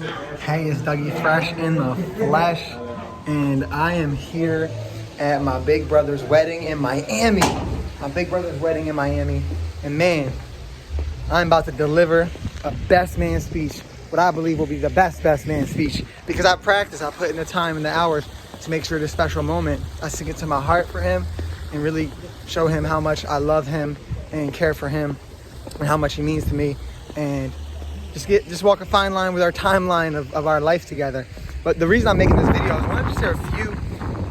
Hey, it's Dougie Fresh in the flesh, and I am here at my big brother's wedding in Miami. My big brother's wedding in Miami, and man, I'm about to deliver a best man speech, what I believe will be the best man speech, because I practice, I put in the time and the hours to make sure this special moment, I sink it to my heart for him and really show him how much I love him and care for him and how much he means to me, and just walk a fine line with our timeline of our life together. But the reason I'm making this video is I want to share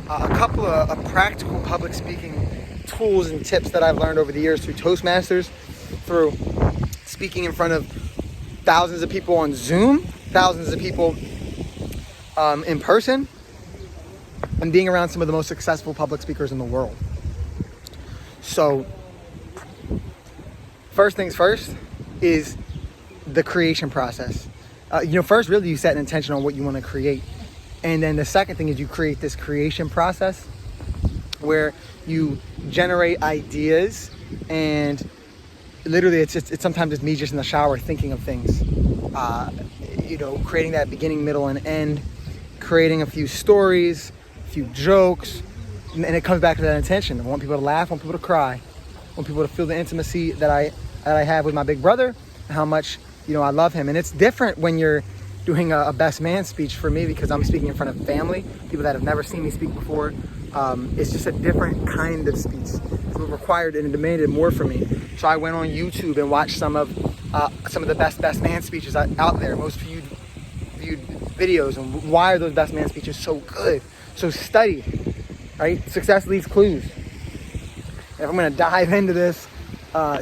a couple of practical public speaking tools and tips that I've learned over the years through Toastmasters, through speaking in front of thousands of people on Zoom, thousands of people in person, and being around some of the most successful public speakers in the world. So, first things first is the creation process. First, really, you set an intention on what you want to create. And then the second thing is you create this creation process where you generate ideas, and literally it's sometimes it's me just in the shower thinking of things. Creating that beginning, middle, and end, creating a few stories, a few jokes, and it comes back to that intention. I want people to laugh, I want people to cry, I want people to feel the intimacy that I have with my big brother, and how much I love him. And it's different when you're doing a best man speech for me, because I'm speaking in front of family, people that have never seen me speak before. It's just a different kind of speech. It required and it demanded more from me. So I went on YouTube and watched some of the best man speeches out there, most viewed videos. And why are those best man speeches so good, so studied, right? Success leaves clues. If I'm going to dive into this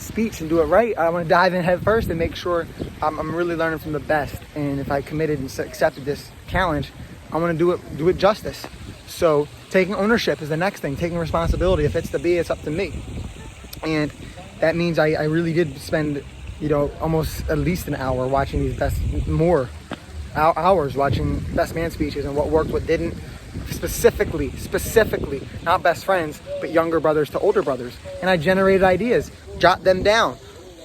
speech and do it right, I want to dive in head first and make sure I'm really learning from the best. And if I committed and accepted this challenge, I want to do it justice. So taking ownership is the next thing. Taking responsibility. If it's to be, it's up to me. And that means I really did spend almost at least an hour watching these hours watching best man speeches and what worked, what didn't. Specifically, not best friends, but younger brothers to older brothers. And I generated ideas, jot them down.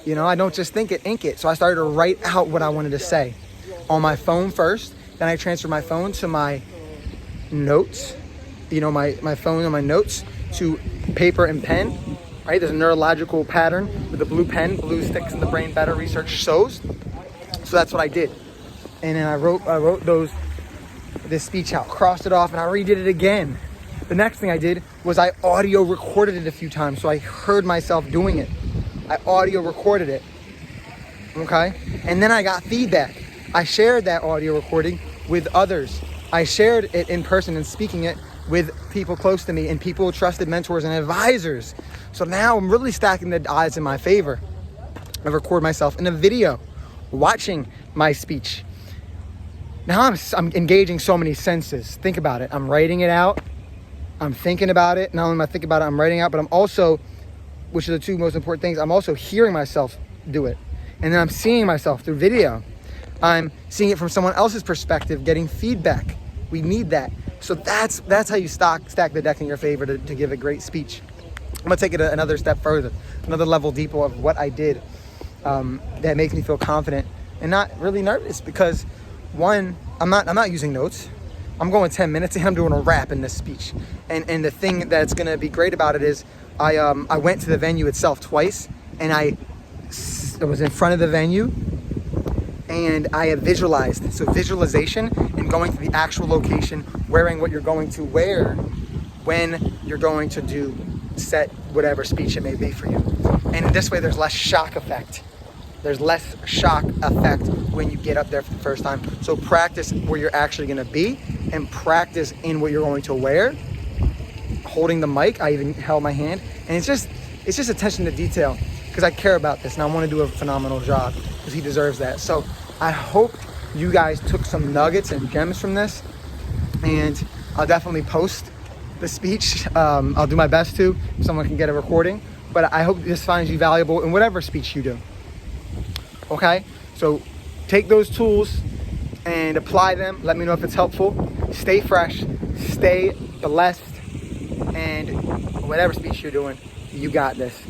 I don't just think it, ink it. So I started to write out what I wanted to say on my phone first. Then I transferred my phone to my notes, my phone and my notes to paper and pen, right? There's a neurological pattern with the blue pen. Blue sticks in the brain better, research shows. So that's what I did. And then I wrote this speech out, crossed it off, and I redid it again. The next thing I did was I audio recorded it a few times, so I heard myself doing it. I audio recorded it, okay? And then I got feedback. I shared that audio recording with others. I shared it in person and speaking it with people close to me and people, trusted mentors and advisors. So now I'm really stacking the odds in my favor. I record myself in a video, watching my speech. Now I'm engaging so many senses. Think about it. I'm writing it out. I'm thinking about it. Not only am I thinking about it, I'm writing out, but I'm also, which are the two most important things, I'm also hearing myself do it. And then I'm seeing myself through video. I'm seeing it from someone else's perspective, getting feedback. We need that. So that's how you stack the deck in your favor to give a great speech. I'm gonna take it another step further, another level deeper of what I did that makes me feel confident and not really nervous, because one, I'm not using notes. I'm going 10 minutes and I'm doing a rap in this speech. And the thing that's gonna be great about it is I went to the venue itself twice, and I was in front of the venue and I had visualized. So visualization and going to the actual location, wearing what you're going to wear when you're going to set whatever speech it may be for you. And in this way, there's less shock effect. There's less shock effect when you get up there for the first time. So practice where you're actually gonna be and practice in what you're going to wear. Holding the mic, I even held my hand. And it's just attention to detail, because I care about this and I wanna do a phenomenal job, because he deserves that. So I hope you guys took some nuggets and gems from this, and I'll definitely post the speech. I'll do my best to, if someone can get a recording, but I hope this finds you valuable in whatever speech you do. Okay, so take those tools and apply them. Let me know if it's helpful. Stay fresh, stay blessed, and whatever speech you're doing, you got this.